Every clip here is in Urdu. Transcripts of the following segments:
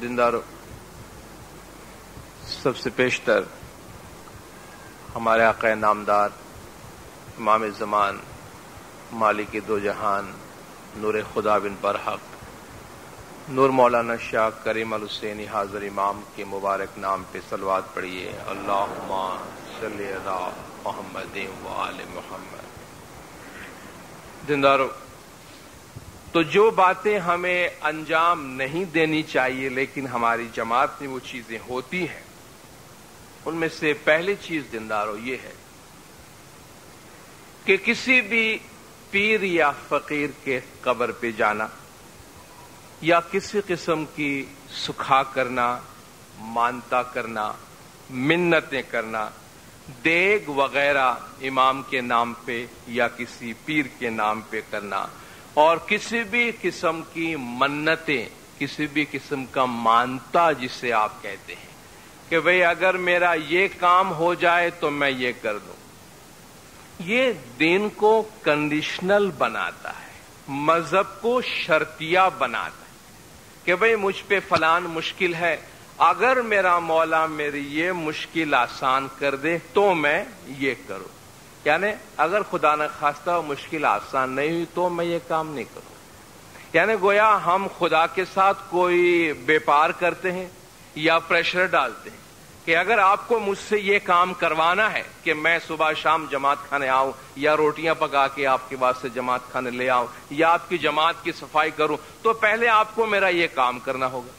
دیندارو، سب سے پیشتر ہمارے آقا نامدار امام زمان مالک دو جہان نور خدا بن برحق نور مولانا شاہ کریم الحسینی حاضر امام کے مبارک نام پہ صلوات پڑھیے۔ اللہم صلی علی محمد و آل محمد۔ دیندارو، تو جو باتیں ہمیں انجام نہیں دینی چاہیے لیکن ہماری جماعت میں وہ چیزیں ہوتی ہیں، ان میں سے پہلی چیز دیندارو یہ ہے کہ کسی بھی پیر یا فقیر کے قبر پہ جانا یا کسی قسم کی سکھا کرنا، مانتا کرنا، منتیں کرنا، دیگ وغیرہ امام کے نام پہ یا کسی پیر کے نام پہ کرنا، اور کسی بھی قسم کی منتیں، کسی بھی قسم کا مانتا جسے آپ کہتے ہیں کہ بھئی اگر میرا یہ کام ہو جائے تو میں یہ کر دوں، یہ دین کو کنڈیشنل بناتا ہے، مذہب کو شرطیہ بناتا ہے کہ بھئی مجھ پہ فلان مشکل ہے، اگر میرا مولا میری یہ مشکل آسان کر دے تو میں یہ کروں، یعنی اگر خدا نہ خواستہ مشکل آسان نہیں ہوئی تو میں یہ کام نہیں کروں۔ یعنی گویا ہم خدا کے ساتھ کوئی بیپار کرتے ہیں یا پریشر ڈالتے ہیں کہ اگر آپ کو مجھ سے یہ کام کروانا ہے کہ میں صبح شام جماعت خانے آؤں یا روٹیاں پکا کے آپ کے واسطے جماعت خانے لے آؤں یا آپ کی جماعت کی صفائی کروں تو پہلے آپ کو میرا یہ کام کرنا ہوگا۔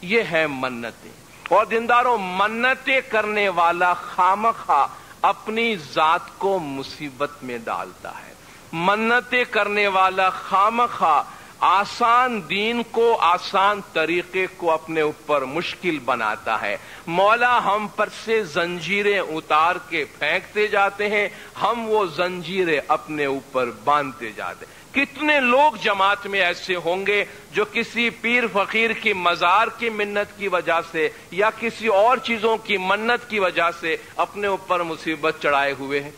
یہ ہے منتیں۔ اور دینداروں، منتیں کرنے والا خامخواہ اپنی ذات کو مصیبت میں ڈالتا ہے۔ منتیں کرنے والا خامخواہ آسان دین کو، آسان طریقے کو اپنے اوپر مشکل بناتا ہے۔ مولا ہم پر سے زنجیریں اتار کے پھینکتے جاتے ہیں، ہم وہ زنجیریں اپنے اوپر باندھتے جاتے ہیں۔ کتنے لوگ جماعت میں ایسے ہوں گے جو کسی پیر فقیر کی مزار کی منت کی وجہ سے یا کسی اور چیزوں کی منت کی وجہ سے اپنے اوپر مصیبت چڑھائے ہوئے ہیں،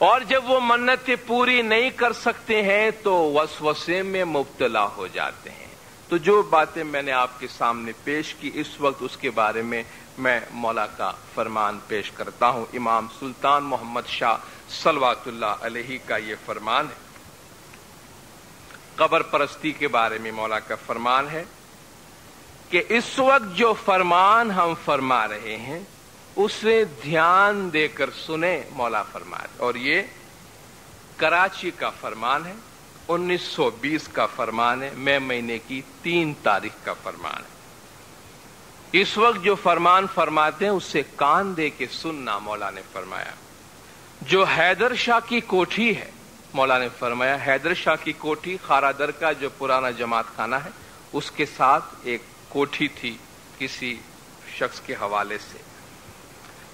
اور جب وہ منتیں پوری نہیں کر سکتے ہیں تو وسوسے میں مبتلا ہو جاتے ہیں۔ تو جو باتیں میں نے آپ کے سامنے پیش کی اس وقت، اس کے بارے میں مولا کا فرمان پیش کرتا ہوں۔ امام سلطان محمد شاہ صلوات اللہ علیہ کا یہ فرمان ہے۔ قبر پرستی کے بارے میں مولا کا فرمان ہے کہ اس وقت جو فرمان ہم فرما رہے ہیں اسے دھیان دے کر سنیں، مولا فرمائے۔ اور یہ کراچی کا فرمان ہے، 1920 کا فرمان ہے، مئی مہینے کی 3 تاریخ کا فرمان ہے۔ اس وقت جو فرمان فرماتے ہیں اسے کان دے کے سننا، مولا نے فرمایا۔ جو حیدر شاہ کی کوٹھی ہے، مولا نے فرمایا حیدر شاہ کی کوٹھی خارا در کا جو پرانا جماعت خانہ ہے اس کے ساتھ ایک کوٹھی تھی کسی شخص کے حوالے سے۔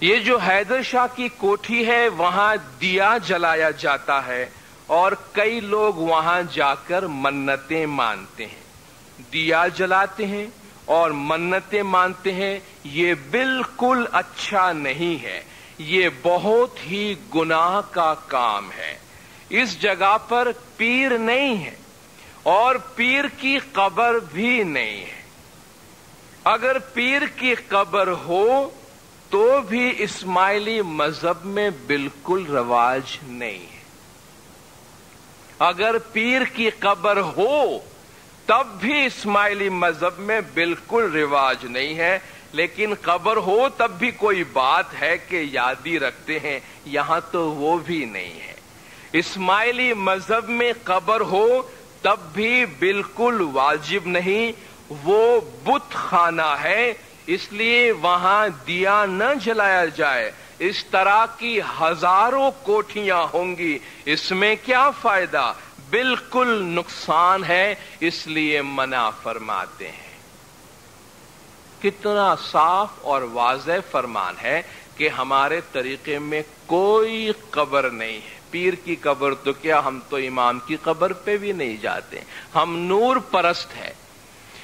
یہ جو حیدر شاہ کی کوٹھی ہے وہاں دیا جلایا جاتا ہے اور کئی لوگ وہاں جا کر منتیں مانتے ہیں، دیا جلاتے ہیں اور منتیں مانتے ہیں۔ یہ بالکل اچھا نہیں ہے، یہ بہت ہی گناہ کا کام ہے۔ اس جگہ پر پیر نہیں ہے اور پیر کی قبر بھی نہیں ہے۔ اگر پیر کی قبر ہو تو بھی اسماعیلی مذہب میں بالکل رواج نہیں ہے۔ اگر پیر کی قبر ہو تب بھی اسماعیلی مذہب میں بالکل رواج نہیں ہے، لیکن قبر ہو تب بھی کوئی بات ہے کہ یادی رکھتے ہیں، یہاں تو وہ بھی نہیں ہے۔ اسماعیلی مذہب میں قبر ہو تب بھی بالکل واجب نہیں، وہ بت خانہ ہے، اس لیے وہاں دیا نہ جلایا جائے۔ اس طرح کی ہزاروں کوٹھیاں ہوں گی، اس میں کیا فائدہ؟ بالکل نقصان ہے، اس لیے منع فرماتے ہیں۔ کتنا صاف اور واضح فرمان ہے کہ ہمارے طریقے میں کوئی قبر نہیں ہے۔ پیر کی قبر تو کیا، ہم تو امام کی قبر پہ بھی نہیں جاتے، ہم نور پرست ہیں۔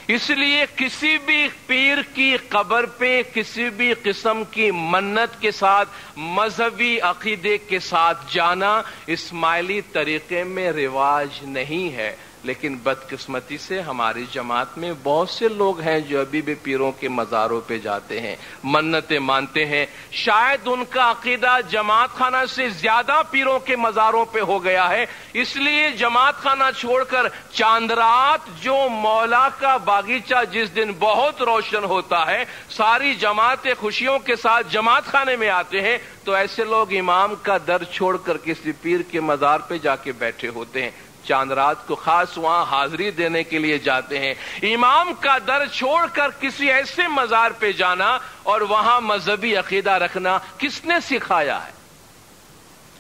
اس لیے کسی بھی پیر کی قبر پہ کسی بھی قسم کی منت کے ساتھ، مذہبی عقیدے کے ساتھ جانا اسماعیلی طریقے میں رواج نہیں ہے۔ لیکن بدقسمتی سے ہماری جماعت میں بہت سے لوگ ہیں جو ابھی بھی پیروں کے مزاروں پہ جاتے ہیں، منتیں مانتے ہیں. شاید ان کا عقیدہ جماعت خانہ سے زیادہ پیروں کے مزاروں پہ ہو گیا ہے، اس لیے جماعت خانہ چھوڑ کر چاند رات جو مولا کا باغیچہ جس دن بہت روشن ہوتا ہے، ساری جماعتیں خوشیوں کے ساتھ جماعت خانے میں آتے ہیں، تو ایسے لوگ امام کا در چھوڑ کر کسی پیر کے مزار پہ جا کے بیٹھے ہوتے ہیں. چاند رات کو خاص وہاں حاضری دینے کے لیے جاتے ہیں. امام کا در چھوڑ کر کسی ایسے مزار پہ جانا اور وہاں مذہبی عقیدہ رکھنا کس نے سکھایا ہے؟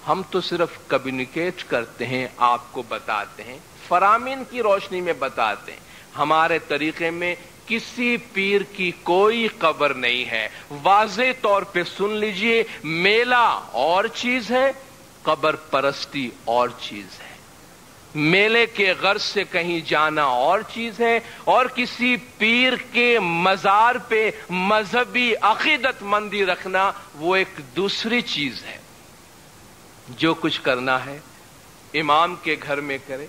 ہم تو صرف کمیونیکیٹ کرتے ہیں، آپ کو بتاتے ہیں، فرامین کی روشنی میں بتاتے ہیں. ہمارے طریقے میں کسی پیر کی کوئی قبر نہیں ہے. واضح طور پہ سن لیجئے، میلہ اور چیز ہے، قبر پرستی اور چیز ہے. میلے کے غرض سے کہیں جانا اور چیز ہے، اور کسی پیر کے مزار پہ مذہبی عقیدت مندی رکھنا وہ ایک دوسری چیز ہے. جو کچھ کرنا ہے امام کے گھر میں کرے.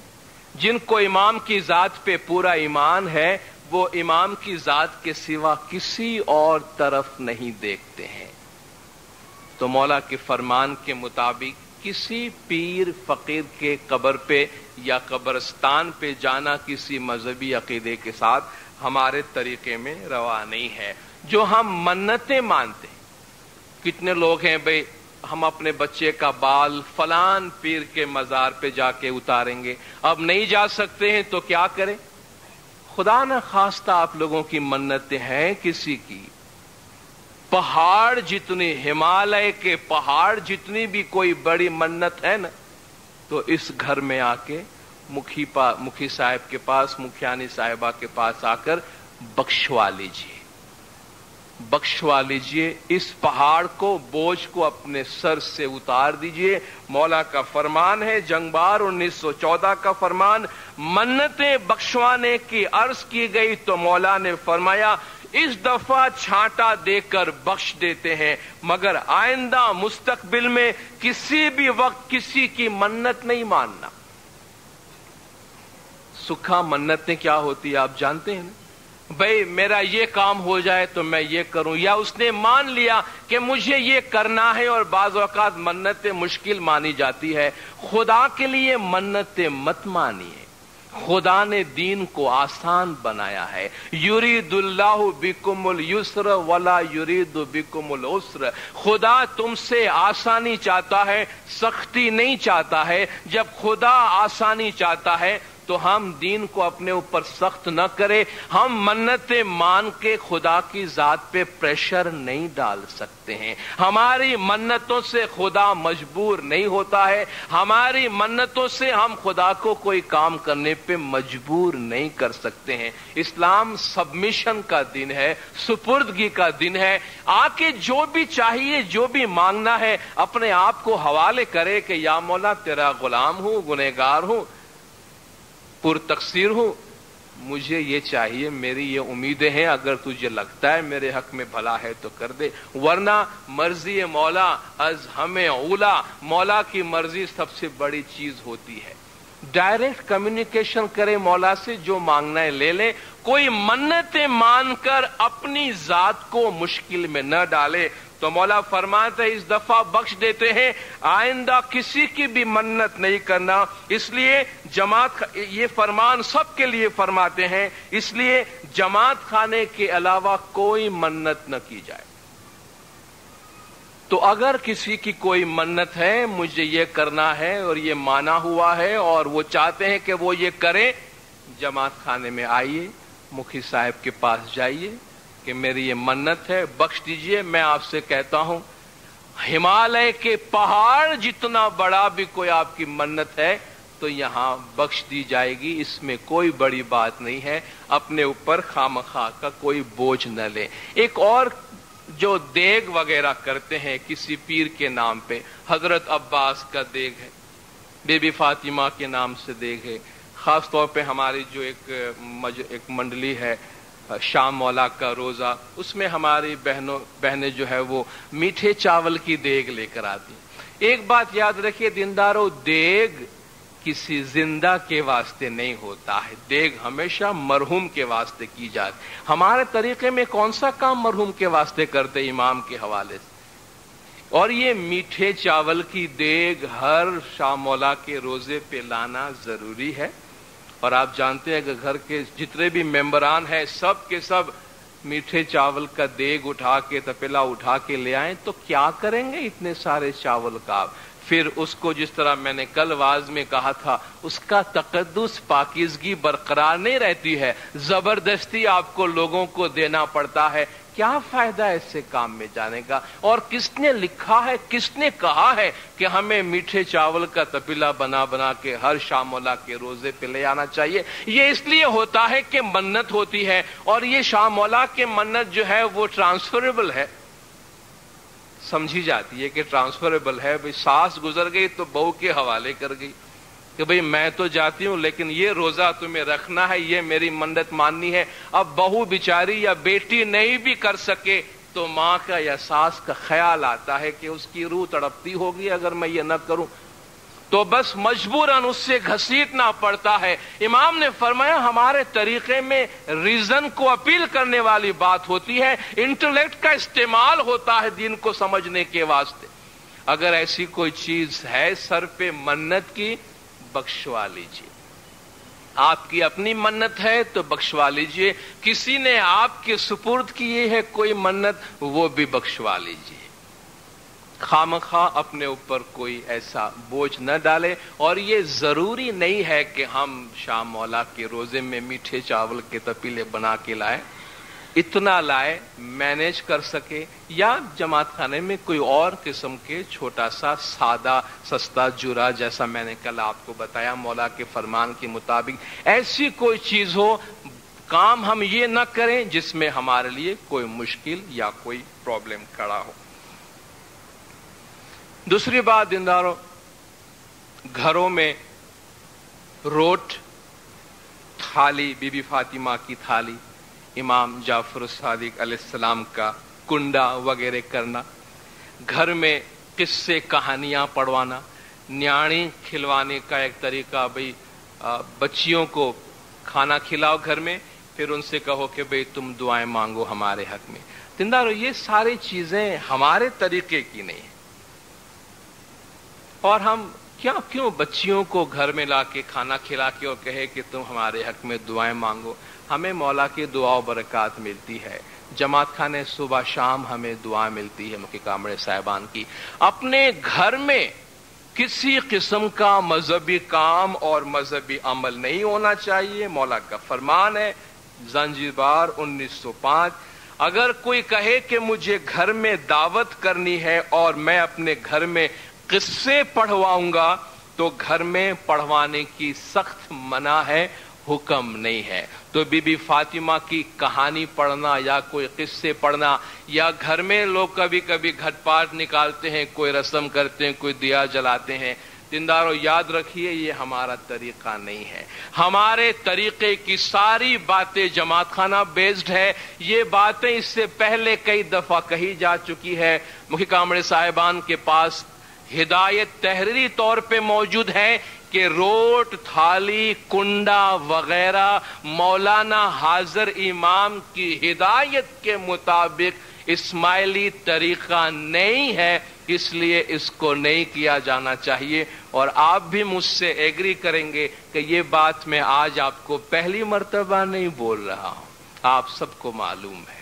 جن کو امام کی ذات پہ پورا ایمان ہے وہ امام کی ذات کے سوا کسی اور طرف نہیں دیکھتے ہیں. تو مولا کے فرمان کے مطابق کسی پیر فقیر کے قبر پہ یا قبرستان پہ جانا کسی مذہبی عقیدے کے ساتھ ہمارے طریقے میں روا نہیں ہے. جو ہم منتیں مانتے ہیں، کتنے لوگ ہیں بھئی ہم اپنے بچے کا بال فلان پیر کے مزار پہ جا کے اتاریں گے، اب نہیں جا سکتے ہیں تو کیا کریں؟ خدا نہ خواستہ آپ لوگوں کی منتیں ہیں کسی کی، پہاڑ جتنی، ہمالیہ کے پہاڑ جتنی بھی کوئی بڑی منت ہے نا، تو اس گھر میں آ کے مکھی صاحب کے پاس، مکھیانی صاحبہ کے پاس آ کر بخشوا لیجئے، بخشوا لیجئے. اس پہاڑ کو، بوجھ کو اپنے سر سے اتار دیجئے. مولا کا فرمان ہے، جنگ بار 1914 کا فرمان. منتیں بخشوانے کی عرض کی گئی تو مولا نے فرمایا اس دفعہ چھانٹا دے کر بخش دیتے ہیں، مگر آئندہ مستقبل میں کسی بھی وقت کسی کی منت نہیں ماننا. سکھا منتیں کیا ہوتی ہے آپ جانتے ہیں نا؟ بھئی میرا یہ کام ہو جائے تو میں یہ کروں، یا اس نے مان لیا کہ مجھے یہ کرنا ہے. اور بعض اوقات منتیں مشکل مانی جاتی ہے. خدا کے لیے منتیں مت مانیے. خدا نے دین کو آسان بنایا ہے. یرید اللہ بکم اليسر ولا یرید بکم العسر. خدا تم سے آسانی چاہتا ہے، سختی نہیں چاہتا ہے. جب خدا آسانی چاہتا ہے تو ہم دین کو اپنے اوپر سخت نہ کرے. ہم منتیں مان کے خدا کی ذات پہ پریشر نہیں ڈال سکتے ہیں. ہماری منتوں سے خدا مجبور نہیں ہوتا ہے. ہماری منتوں سے ہم خدا کو کوئی کام کرنے پہ مجبور نہیں کر سکتے ہیں. اسلام سبمیشن کا دین ہے، سپردگی کا دین ہے. آ کے جو بھی چاہیے، جو بھی مانگنا ہے، اپنے آپ کو حوالے کرے کہ یا مولا تیرا غلام ہوں، گنہگار ہوں، پر تقصیر ہوں، مجھے یہ چاہیے، میری یہ امیدیں ہیں، اگر تجھے لگتا ہے میرے حق میں بھلا ہے تو کر دے، ورنہ مرضی مولا از ہمیں اولا. مولا کی مرضی سب سے بڑی چیز ہوتی ہے. ڈائریکٹ کمیونیکیشن کرے مولا سے، جو مانگنا ہے لے لے. کوئی منتیں مان کر اپنی ذات کو مشکل میں نہ ڈالے. تو مولا فرماتا ہے اس دفعہ بخش دیتے ہیں، آئندہ کسی کی بھی منت نہیں کرنا. اس لیے جماعت، یہ فرمان سب کے لیے فرماتے ہیں، اس لیے جماعت خانے کے علاوہ کوئی منت نہ کی جائے. تو اگر کسی کی کوئی منت ہے، مجھے یہ کرنا ہے اور یہ مانا ہوا ہے اور وہ چاہتے ہیں کہ وہ یہ کریں، جماعت خانے میں آئیے، مکھی صاحب کے پاس جائیے کہ میری یہ منت ہے، بخش دیجئے. میں آپ سے کہتا ہوں ہمالیہ کے پہاڑ جتنا بڑا بھی کوئی آپ کی منت ہے تو یہاں بخش دی جائے گی. اس میں کوئی بڑی بات نہیں ہے. اپنے اوپر خواہ کا کوئی بوجھ نہ لیں. ایک اور جو دیگ وغیرہ کرتے ہیں کسی پیر کے نام پہ، حضرت عباس کا دیگ ہے، بی بی فاطمہ کے نام سے دیگ ہے. خاص طور پہ ہماری جو ایک منڈلی ہے شام مولا کا روزہ، اس میں ہماری بہنیں جو ہے وہ میٹھے چاول کی دیگ لے کر آتی ہیں. ایک بات یاد رکھیے دیندارو، دیگ کسی زندہ کے واسطے نہیں ہوتا ہے، دیگ ہمیشہ مرحوم کے واسطے کی جاتی۔ ہمارے طریقے میں کون سا کام مرحوم کے واسطے کرتے امام کے حوالے سے؟ اور یہ میٹھے چاول کی دیگ ہر شاہ مولا کے روزے پہ لانا ضروری ہے، اور آپ جانتے ہیں کہ گھر کے جتنے بھی ممبران ہیں سب کے سب میٹھے چاول کا دیگ اٹھا کے تپیلا اٹھا کے لے آئیں، تو کیا کریں گے اتنے سارے چاول کا؟ پھر اس کو جس طرح میں نے کل واز میں کہا تھا، اس کا تقدس پاکیزگی برقرار نہیں رہتی ہے، زبردستی آپ کو لوگوں کو دینا پڑتا ہے۔ کیا فائدہ ہے ایسے کام میں جانے کا؟ اور کس نے لکھا ہے، کس نے کہا ہے کہ ہمیں میٹھے چاول کا تپیلا بنا بنا کے ہر شاہ مولا کے روزے پہ لے آنا چاہیے؟ یہ اس لیے ہوتا ہے کہ منت ہوتی ہے، اور یہ شاہ مولا کے منت جو ہے وہ ٹرانسفریبل ہے، سمجھی جاتی ہے کہ ٹرانسفریبل ہے۔ بھئی ساس گزر گئی تو بہو کے حوالے کر گئی کہ بھئی میں تو جاتی ہوں لیکن یہ روزہ تمہیں رکھنا ہے، یہ میری منت ماننی ہے۔ اب بہو بیچاری یا بیٹی نہیں بھی کر سکے تو ماں کا یا ساس کا خیال آتا ہے کہ اس کی روح تڑپتی ہوگی اگر میں یہ نہ کروں، تو بس مجبوراً اس سے گھسیٹنا پڑتا ہے۔ امام نے فرمایا ہمارے طریقے میں ریزن کو اپیل کرنے والی بات ہوتی ہے، انٹلیکٹ کا استعمال ہوتا ہے دین کو سمجھنے کے واسطے۔ اگر ایسی کوئی چیز ہے سر پہ منت کی، بخشوا لیجیے۔ آپ کی اپنی منت ہے تو بخشوا لیجیے، کسی نے آپ کے سپرد کی ہے کوئی منت، وہ بھی بخشوا لیجیے۔ خامخواہ اپنے اوپر کوئی ایسا بوجھ نہ ڈالے، اور یہ ضروری نہیں ہے کہ ہم شاہ مولا کے روزے میں میٹھے چاول کے تپیلے بنا کے لائیں، اتنا لائے مینیج کر سکے، یا جماعت خانے میں کوئی اور قسم کے چھوٹا سا سادہ سستا جرا، جیسا میں نے کل آپ کو بتایا مولا کے فرمان کے مطابق ایسی کوئی چیز ہو، کام ہم یہ نہ کریں جس میں ہمارے لیے کوئی مشکل یا کوئی پرابلم کھڑا ہو۔ دوسری بات دینداروں، گھروں میں route, thali, be be Fatima کی تھالی، امام جعفر الصادق علیہ السلام کا کنڈا وغیرہ کرنا، گھر میں قصے کہانیاں پڑھوانا، نیاڑی کھلوانے کا ایک طریقہ، بھئی بچیوں کو کھانا کھلاؤ گھر میں، پھر ان سے کہو کہ بھئی تم دعائیں مانگو ہمارے حق میں۔ دینداروں یہ ساری چیزیں ہمارے طریقے کی نہیں ہیں، اور ہم کیوں بچیوں کو گھر میں لا کے کھانا کھلا کے اور کہے کہ تم ہمارے حق میں دعائیں مانگو؟ ہمیں مولا کی دعا و برکات ملتی ہے، جماعت خانے صبح شام ہمیں دعا ملتی ہے مکی کامڑے صاحبان کی۔ اپنے گھر میں کسی قسم کا مذہبی کام اور مذہبی عمل نہیں ہونا چاہیے، مولا کا فرمان ہے زنجبار 1905۔ اگر کوئی کہے کہ مجھے گھر میں دعوت کرنی ہے اور میں اپنے گھر میں قصے پڑھواؤں گا، تو گھر میں پڑھوانے کی سخت منع ہے، حکم نہیں ہے۔ تو بی بی فاطمہ کی کہانی پڑھنا یا کوئی قصے پڑھنا، یا گھر میں لوگ کبھی کبھی گھٹ پاٹ نکالتے ہیں، کوئی رسم کرتے ہیں، کوئی دیا جلاتے ہیں، دینداروں یاد رکھیے یہ ہمارا طریقہ نہیں ہے۔ ہمارے طریقے کی ساری باتیں جماعت خانہ بیسڈ ہے، یہ باتیں اس سے پہلے کئی دفعہ کہی جا چکی ہے، مکی کامڑے صاحبان کے پاس ہدایت تحریری طور پہ موجود ہے کہ روٹ، تھالی، کنڈا وغیرہ مولانا حاضر امام کی ہدایت کے مطابق اسماعیلی طریقہ نہیں ہے، اس لیے اس کو نہیں کیا جانا چاہیے۔ اور آپ بھی مجھ سے ایگری کریں گے کہ یہ بات میں آج آپ کو پہلی مرتبہ نہیں بول رہا ہوں، آپ سب کو معلوم ہے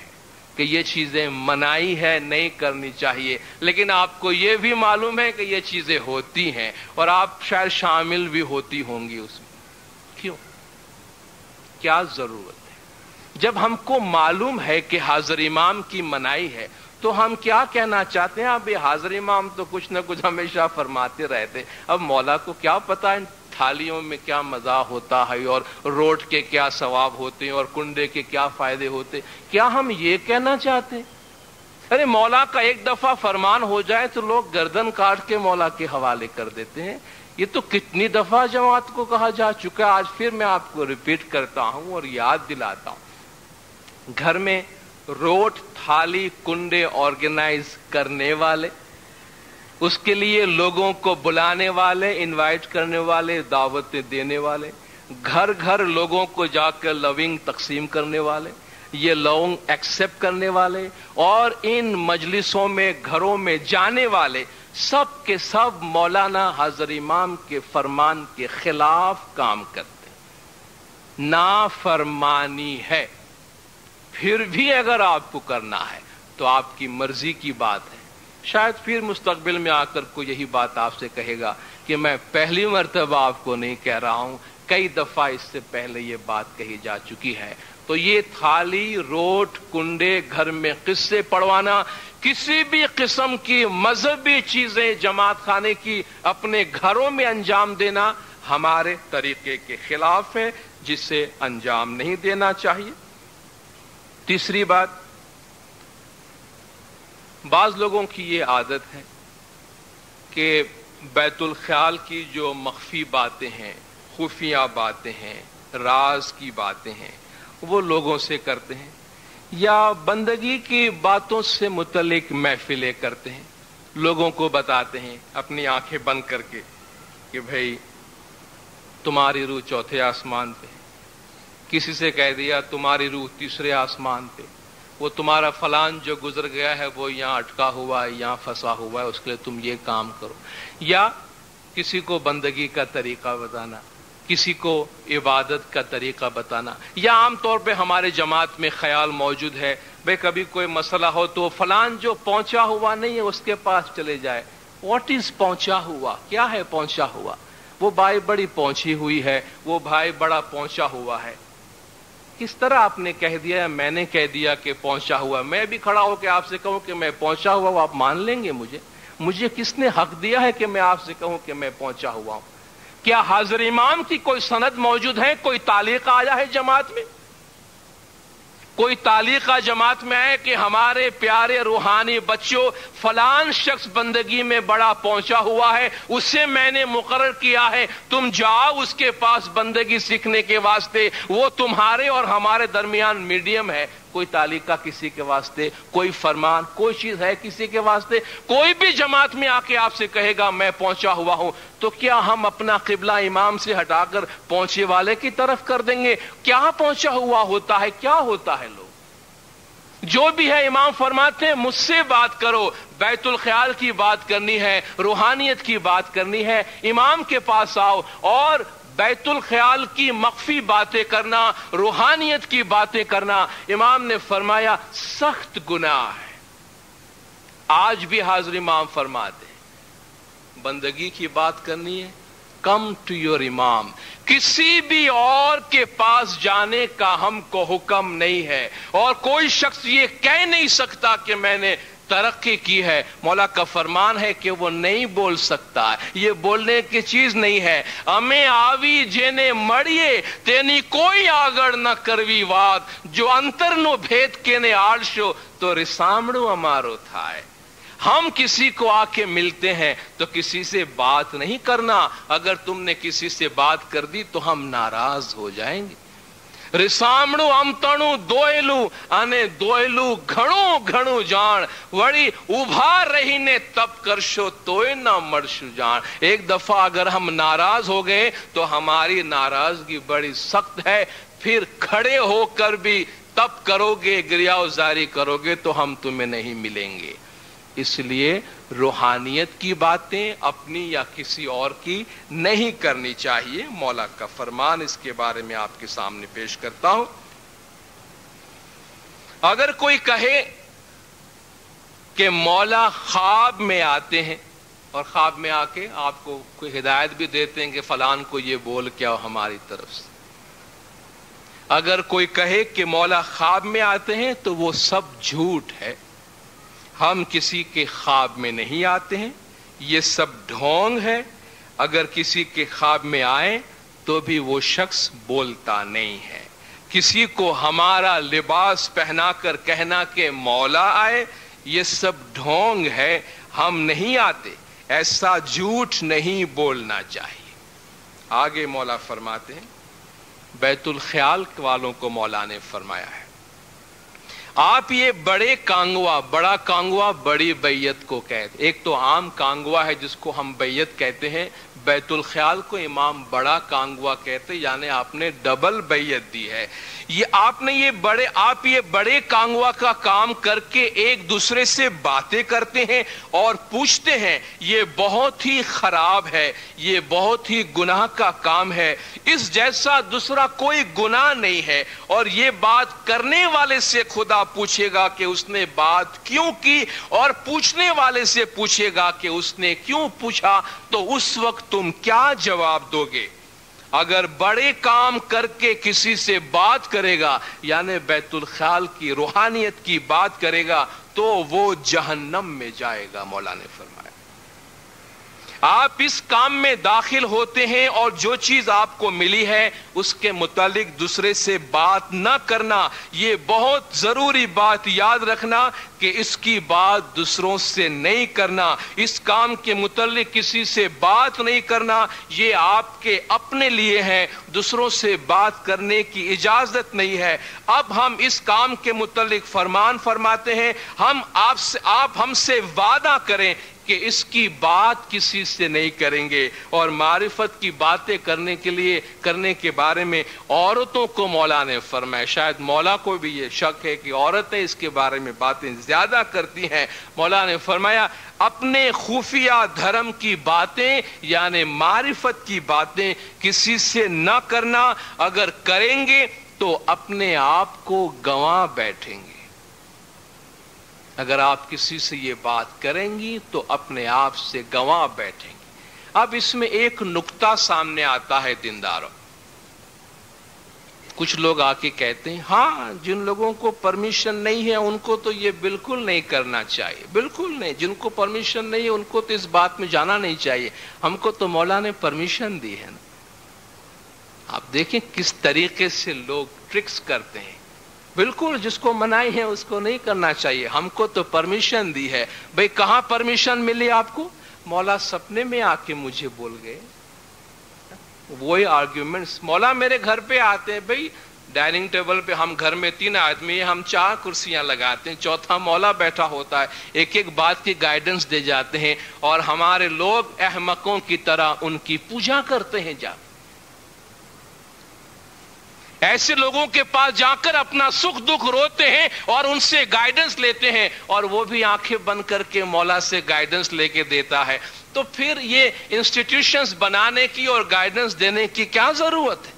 کہ یہ چیزیں منائی ہے، نہیں کرنی چاہیے، لیکن آپ کو یہ بھی معلوم ہے کہ یہ چیزیں ہوتی ہیں، اور آپ شاید شامل بھی ہوتی ہوں گی اس میں۔ کیوں؟ کیا ضرورت ہے؟ جب ہم کو معلوم ہے کہ حاضر امام کی منائی ہے تو ہم کیا کہنا چاہتے ہیں؟ اب یہ حاضر امام تو کچھ نہ کچھ ہمیشہ فرماتے رہتے، اب مولا کو کیا پتا ہے تھالیوں میں کیا مزہ ہوتا ہے، اور روٹ کے کیا ثواب ہوتے ہیں، اور کنڈے کے کیا فائدے ہوتے؟ کیا ہم یہ کہنا چاہتے ہیں؟ ارے مولا کا ایک دفعہ فرمان ہو جائے تو لوگ گردن کاٹ کے مولا کے حوالے کر دیتے ہیں۔ یہ تو کتنی دفعہ جماعت کو کہا جا چکا ہے، آج پھر میں آپ کو ریپیٹ کرتا ہوں اور یاد دلاتا ہوں۔ گھر میں روٹ، تھالی، کنڈے آرگنائز کرنے والے اس کے لیے لوگوں کو بلانے والے، انوائٹ کرنے والے، دعوتیں دینے والے، گھر گھر لوگوں کو جا کر لونگ تقسیم کرنے والے، یہ لونگ ایکسپٹ کرنے والے، اور ان مجلسوں میں گھروں میں جانے والے سب کے سب مولانا حضرت امام کے فرمان کے خلاف کام کرتے ہیں، نافرمانی ہے۔ پھر بھی اگر آپ کو کرنا ہے تو آپ کی مرضی کی بات ہے۔ شاید پھر مستقبل میں آ کر کوئی یہی بات آپ سے کہے گا کہ میں پہلی مرتبہ آپ کو نہیں کہہ رہا ہوں، کئی دفعہ اس سے پہلے یہ بات کہی جا چکی ہے۔ تو یہ تھالی، روٹ، کنڈے، گھر میں قصے پڑھوانا، کسی بھی قسم کی مذہبی چیزیں جماعت خانے کی اپنے گھروں میں انجام دینا ہمارے طریقے کے خلاف ہے، جسے انجام نہیں دینا چاہیے۔ تیسری بات، بعض لوگوں کی یہ عادت ہے کہ بیت الخیال کی جو مخفی باتیں ہیں، خفیہ باتیں ہیں، راز کی باتیں ہیں، وہ لوگوں سے کرتے ہیں، یا بندگی کی باتوں سے متعلق محفلیں کرتے ہیں، لوگوں کو بتاتے ہیں اپنی آنکھیں بند کر کے کہ بھئی تمہاری روح چوتھے آسمان پہ، کسی سے کہہ دیا تمہاری روح تیسرے آسمان پہ، وہ تمہارا فلان جو گزر گیا ہے وہ یہاں اٹکا ہوا ہے، یہاں پھنسا ہوا ہے، اس کے لیے تم یہ کام کرو، یا کسی کو بندگی کا طریقہ بتانا، کسی کو عبادت کا طریقہ بتانا، یا عام طور پہ ہمارے جماعت میں خیال موجود ہے بھئی کبھی کوئی مسئلہ ہو تو فلان جو پہنچا ہوا نہیں ہے اس کے پاس چلے جائے۔ واٹ از پہنچا ہوا؟ کیا ہے پہنچا ہوا؟ وہ بھائی بڑی پہنچی ہوئی ہے، وہ بھائی بڑا پہنچا ہوا ہے۔ کس طرح آپ نے کہہ دیا، میں نے کہہ دیا کہ پہنچا ہوا، میں بھی کھڑا ہو کے آپ سے کہوں کہ میں پہنچا ہوا ہوں، آپ مان لیں گے مجھے کس نے حق دیا ہے کہ میں آپ سے کہوں کہ میں پہنچا ہوا ہوں؟ کیا حضرت امام کی کوئی سند موجود ہے؟ کوئی تعلیق آیا ہے جماعت میں؟ کوئی تعلیق جماعت میں ہے کہ ہمارے پیارے روحانی بچوں فلان شخص بندگی میں بڑا پہنچا ہوا ہے، اسے میں نے مقرر کیا ہے، تم جاؤ اس کے پاس بندگی سیکھنے کے واسطے، وہ تمہارے اور ہمارے درمیان میڈیم ہے؟ کوئی تعلیقہ کسی کے واسطے، کوئی فرمان، کوئی چیز ہے کسی کے واسطے؟ کوئی بھی جماعت میں آ کے آپ سے کہے گا میں پہنچا ہوا ہوں، تو کیا ہم اپنا قبلہ امام سے ہٹا کر پہنچے والے کی طرف کر دیں گے؟ کیا پہنچا ہوا ہوتا ہے؟ کیا ہوتا ہے؟ لوگ جو بھی ہے، امام فرماتے ہیں مجھ سے بات کرو، بیت الخیال کی بات کرنی ہے، روحانیت کی بات کرنی ہے، امام کے پاس آؤ، اور بیت الخیال کی مخفی باتیں کرنا، روحانیت کی باتیں کرنا، امام نے فرمایا سخت گناہ ہے۔ آج بھی حاضر امام فرماتے ہیں بندگی کی بات کرنی ہے، کم ٹو یور امام، کسی بھی اور کے پاس جانے کا ہم کو حکم نہیں ہے، اور کوئی شخص یہ کہہ نہیں سکتا کہ میں نے ترقی کی ہے۔ مولا کا فرمان ہے کہ وہ نہیں بول سکتا، یہ بولنے کی چیز نہیں ہے۔ ہمیں آوی جینے مڑیے تینی کوئی آگڑ نہ کروی وات، جو انتر نو بھید کے نے آڑشو تو رسامڑو امارو تھا ہے۔ ہم کسی کو آ کے ملتے ہیں تو کسی سے بات نہیں کرنا، اگر تم نے کسی سے بات کر دی تو ہم ناراض ہو جائیں گے۔ رسامڑو امتنو دوئلو انے دوئلو گھنو گھنو جان، وڑی ابھار رہی نے تب کرشو توئے نہ مرشو جان۔ ایک دفعہ اگر ہم ناراض ہو گئے تو ہماری ناراضگی بڑی سخت ہے، پھر کھڑے ہو کر بھی تب کرو گے، گریہ زاری کرو گے تو ہم تمہیں نہیں ملیں گے۔ اس لیے روحانیت کی باتیں اپنی یا کسی اور کی نہیں کرنی چاہیے۔ مولا کا فرمان اس کے بارے میں آپ کے سامنے پیش کرتا ہوں۔ اگر کوئی کہے کہ مولا خواب میں آتے ہیں اور خواب میں آ کے آپ کو کوئی ہدایت بھی دیتے ہیں کہ فلان کو یہ بول کے آؤ ہماری طرف سے، اگر کوئی کہے کہ مولا خواب میں آتے ہیں تو وہ سب جھوٹ ہے۔ ہم کسی کے خواب میں نہیں آتے ہیں، یہ سب ڈھونگ ہے۔ اگر کسی کے خواب میں آئے تو بھی وہ شخص بولتا نہیں ہے۔ کسی کو ہمارا لباس پہنا کر کہنا کہ مولا آئے، یہ سب ڈھونگ ہے، ہم نہیں آتے، ایسا جھوٹ نہیں بولنا چاہیے۔ آگے مولا فرماتے ہیں، بیت الخیال والوں کو مولا نے فرمایا ہے آپ یہ بڑے کانگوا، بڑا کانگوا بڑی بیعت کو کہتے، ایک تو عام کانگوا ہے جس کو ہم بیعت کہتے ہیں، بیت الخیال کو امام بڑا کانگوا کہتے، یعنی آپ نے ڈبل بیعت دی ہے۔ آپ یہ بڑے کانگوا کا کام کر کے ایک دوسرے سے باتیں کرتے ہیں اور پوچھتے ہیں، یہ بہت ہی خراب ہے، یہ بہت ہی گناہ کا کام ہے، اس جیسا دوسرا کوئی گناہ نہیں ہے، اور یہ بات کرنے والے سے خدا پوچھے گا کہ اس نے بات کیوں کی، اور پوچھنے والے سے پوچھے گا کہ اس نے کیوں پوچھا، تو اس وقت تم کیا جواب دو گے؟ اگر بڑے کام کر کے کسی سے بات کرے گا، یعنی بیت الخیال کی روحانیت کی بات کرے گا، تو وہ جہنم میں جائے گا۔ مولا نے فرمایا آپ اس کام میں داخل ہوتے ہیں اور جو چیز آپ کو ملی ہے اس کے متعلق دوسرے سے بات نہ کرنا، یہ بہت ضروری بات یاد رکھنا کہ اس کی بات دوسروں سے نہیں کرنا، اس کام کے متعلق کسی سے بات نہیں کرنا، یہ آپ کے اپنے لیے ہے، دوسروں سے بات کرنے کی اجازت نہیں ہے۔ اب ہم اس کام کے متعلق فرمان فرماتے ہیں، آپ ہم سے وعدہ کریں کہ اس کی بات کسی سے نہیں کریں گے، اور معرفت کی باتیں کرنے کے بارے میں عورتوں کو مولا نے فرمایا، شاید مولا کو بھی یہ شک ہے کہ عورتیں اس کے بارے میں باتیں زیادہ کرتی ہیں، مولا نے فرمایا اپنے خفیہ دھرم کی باتیں یعنی معرفت کی باتیں کسی سے نہ کرنا، اگر کریں گے تو اپنے آپ کو گنوا بیٹھیں گے۔ اگر آپ کسی سے یہ بات کریں گی تو اپنے آپ سے گنوا بیٹھیں گے۔ اب اس میں ایک نقطہ سامنے آتا ہے دینداروں، کچھ لوگ آ کے کہتے ہیں ہاں جن لوگوں کو پرمیشن نہیں ہے ان کو تو یہ بالکل نہیں کرنا چاہیے، بالکل نہیں، جن کو پرمیشن نہیں ہے ان کو تو اس بات میں جانا نہیں چاہیے، ہم کو تو مولا نے پرمیشن دی ہے نا۔ آپ دیکھیں کس طریقے سے لوگ ٹرکس کرتے ہیں، بالکل جس کو منائی ہے اس کو نہیں کرنا چاہیے، ہم کو تو پرمیشن دی ہے۔ بھئی کہاں پرمیشن ملی آپ کو؟ مولا سپنے میں آ کے مجھے بول گئے، وہی آرگیومنٹس، مولا میرے گھر پہ آتے ہیں، بھئی ڈائننگ ٹیبل پہ ہم گھر میں 3 آدمی ہیں، ہم 4 کرسیاں لگاتے ہیں، چوتھا مولا بیٹھا ہوتا ہے، ایک ایک بات کی گائیڈنس دے جاتے ہیں، اور ہمارے لوگ احمقوں کی طرح ان کی پوجا کرتے ہیں۔ ایسے لوگوں کے پاس جا کر اپنا سکھ دکھ روتے ہیں اور ان سے گائیڈنس لیتے ہیں، اور وہ بھی آنکھیں بند کر کے مولا سے گائیڈنس لے کے دیتا ہے۔ تو پھر یہ انسٹیٹیوشنز بنانے کی اور گائیڈنس دینے کی کیا ضرورت ہے؟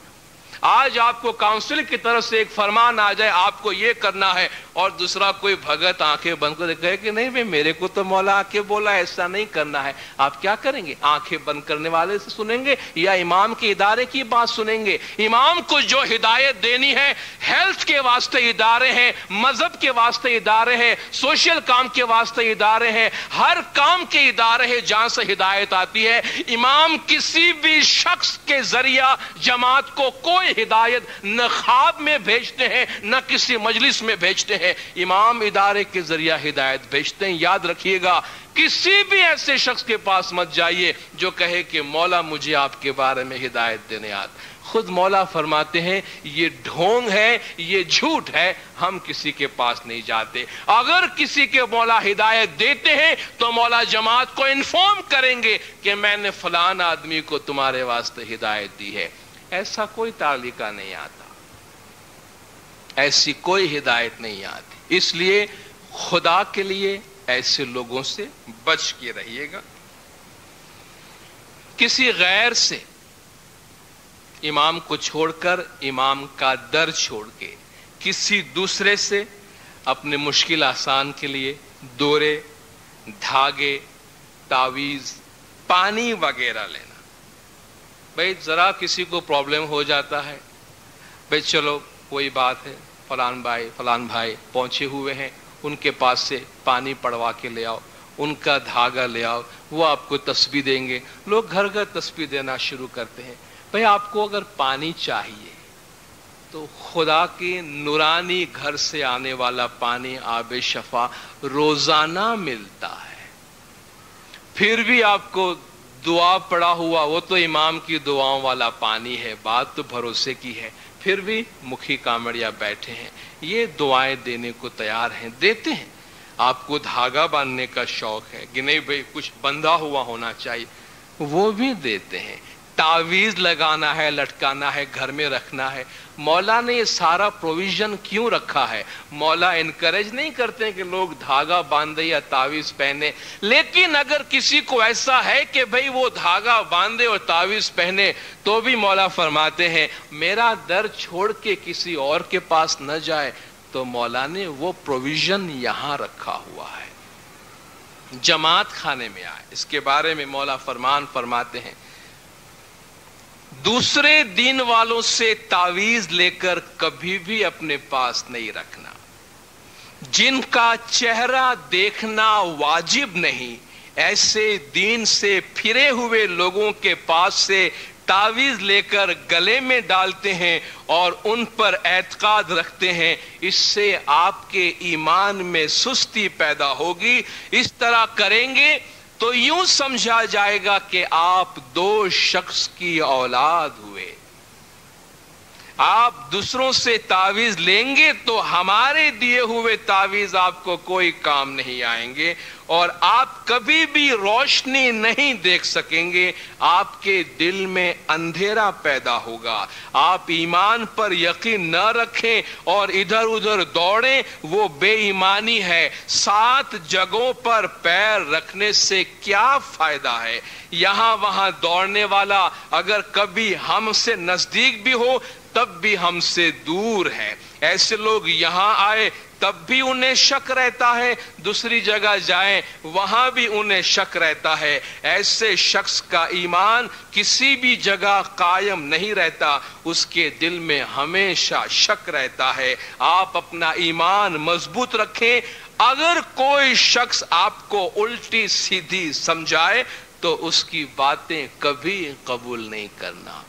آج آپ کو کاؤنسل کی طرف سے ایک فرمان آ جائے آپ کو یہ کرنا ہے، اور دوسرا کوئی بھگت آنکھیں بند کر کہے کہ نہیں بھئی میرے کو تو مولا آ کے بولا ایسا نہیں کرنا ہے، آپ کیا کریں گے؟ آنکھیں بند کرنے والے سے سنیں گے یا امام کے ادارے کی بات سنیں گے؟ امام کو جو ہدایت دینی ہے، ہیلتھ کے واسطے ادارے ہیں، مذہب کے واسطے ادارے ہیں، سوشل کام کے واسطے ادارے ہیں، ہر کام کے ادارے ہیں جہاں سے ہدایت آتی ہے۔ امام کسی بھی شخص کے ذریعہ جماعت کو کوئی ہدایت نہ خواب میں بھیجتے ہیں نہ کسی مجلس میں بھیجتے ہیں، امام ادارے کے ذریعہ ہدایت بھیجتے ہیں۔ یاد رکھیے گا کسی بھی ایسے شخص کے پاس مت جائیے جو کہے کہ مولا مجھے آپ کے بارے میں ہدایت دینے آتا۔ خود مولا فرماتے ہیں یہ ڈھونگ ہے، یہ جھوٹ ہے، ہم کسی کے پاس نہیں جاتے۔ اگر کسی کے مولا ہدایت دیتے ہیں تو مولا جماعت کو انفارم کریں گے کہ میں نے فلان آدمی کو تمہارے واسطے ہدایت دی ہے۔ ایسا کوئی تعلیقہ نہیں آتا، ایسی کوئی ہدایت نہیں آتی، اس لیے خدا کے لیے ایسے لوگوں سے بچ کے رہیے گا۔ کسی غیر سے امام کو چھوڑ کر، امام کا در چھوڑ کے کسی دوسرے سے اپنے مشکل آسان کے لیے دورے، دھاگے، تعویذ، پانی وغیرہ لینا۔ بھئی ذرا کسی کو پرابلم ہو جاتا ہے، بھئی چلو کوئی بات ہے، فلان بھائی پہنچے ہوئے ہیں، ان کے پاس سے پانی پڑوا کے لے آؤ، ان کا دھاگا لے آؤ، وہ آپ کو تسبیح دیں گے۔ لوگ گھر گھر تسبیح دینا شروع کرتے ہیں۔ بھئی آپ کو اگر پانی چاہیے تو خدا کے نورانی گھر سے آنے والا پانی آب شفا روزانہ ملتا ہے، پھر بھی آپ کو دعا پڑا ہوا وہ تو امام کی دعاؤں والا پانی ہے، بات تو بھروسے کی ہے، پھر بھی مکھی کامڑیا بیٹھے ہیں، یہ دعائیں دینے کو تیار ہیں، دیتے ہیں۔ آپ کو دھاگا باندھنے کا شوق ہے کہ نہیں بھئی کچھ بندھا ہوا ہونا چاہیے، وہ بھی دیتے ہیں۔ تعویذ لگانا ہے، لٹکانا ہے، گھر میں رکھنا ہے، مولا نے یہ سارا پروویژن کیوں رکھا ہے؟ مولا انکریج نہیں کرتے کہ لوگ دھاگا باندھے یا تعویذ پہنے، لیکن اگر کسی کو ایسا ہے کہ بھئی وہ دھاگا باندھے اور تعویذ پہنے تو بھی مولا فرماتے ہیں میرا در چھوڑ کے کسی اور کے پاس نہ جائے، تو مولا نے وہ پروویژن یہاں رکھا ہوا ہے۔ جماعت خانے میں آئے، اس کے بارے میں مولا فرمان فرماتے ہیں دوسرے دین والوں سے تعویذ لے کر کبھی بھی اپنے پاس نہیں رکھنا، جن کا چہرہ دیکھنا واجب نہیں ایسے دین سے پھرے ہوئے لوگوں کے پاس سے تعویذ لے کر گلے میں ڈالتے ہیں اور ان پر اعتقاد رکھتے ہیں، اس سے آپ کے ایمان میں سستی پیدا ہوگی۔ اس طرح کریں گے تو یوں سمجھا جائے گا کہ آپ دو شخص کی اولاد ہوئے۔ آپ دوسروں سے تعویذ لیں گے تو ہمارے دیے ہوئے تعویذ آپ کو کوئی کام نہیں آئیں گے، اور آپ کبھی بھی روشنی نہیں دیکھ سکیں گے، آپ کے دل میں اندھیرا پیدا ہوگا۔ آپ ایمان پر یقین نہ رکھیں اور ادھر ادھر دوڑیں، وہ بے ایمانی ہے۔ 7 جگہوں پر پیر رکھنے سے کیا فائدہ ہے؟ یہاں وہاں دوڑنے والا اگر کبھی ہم سے نزدیک بھی ہو تب بھی ہم سے دور ہے۔ ایسے لوگ یہاں آئے تب بھی انہیں شک رہتا ہے، دوسری جگہ جائیں وہاں بھی انہیں شک رہتا ہے۔ ایسے شخص کا ایمان کسی بھی جگہ قائم نہیں رہتا، اس کے دل میں ہمیشہ شک رہتا ہے۔ آپ اپنا ایمان مضبوط رکھیں۔ اگر کوئی شخص آپ کو الٹی سیدھی سمجھائے تو اس کی باتیں کبھی قبول نہیں کرنا۔